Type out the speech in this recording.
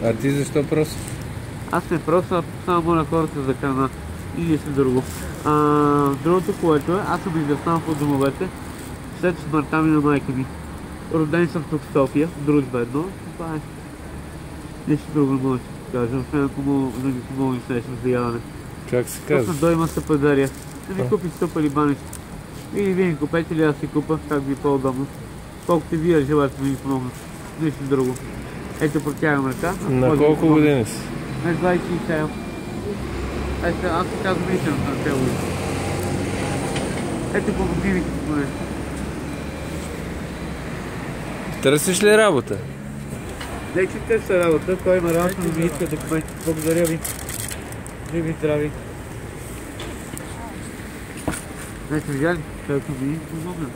А ти защо просто? Аз не просто, само на хората за храна и нищо друго. Другото, което е, аз съм израснал по домовете след смъртта ми на майка ми. Роден съм тук в София, Дружба 1. Това е. Нищо друго не мога да си кажа, освен ако мога ми срещам за ядене. Как се казва? Точно дойма се пазаря. Да ми купи супа или банище. Или вие ми купете или аз си купа, как ви е по-удобно. Колкото вие желаете да ми помогнат. Нищо друго. Ето протягам ръка. На колко години си? На 27. Аз се казвам истина на тези улици. Ето помогни ми като нещо. Търсиш ли работа? Не, че търся работа, той има работа, но ми иска документи. Благодаря ви. Живи и здрави. Ето видя ли? Който ми помогна.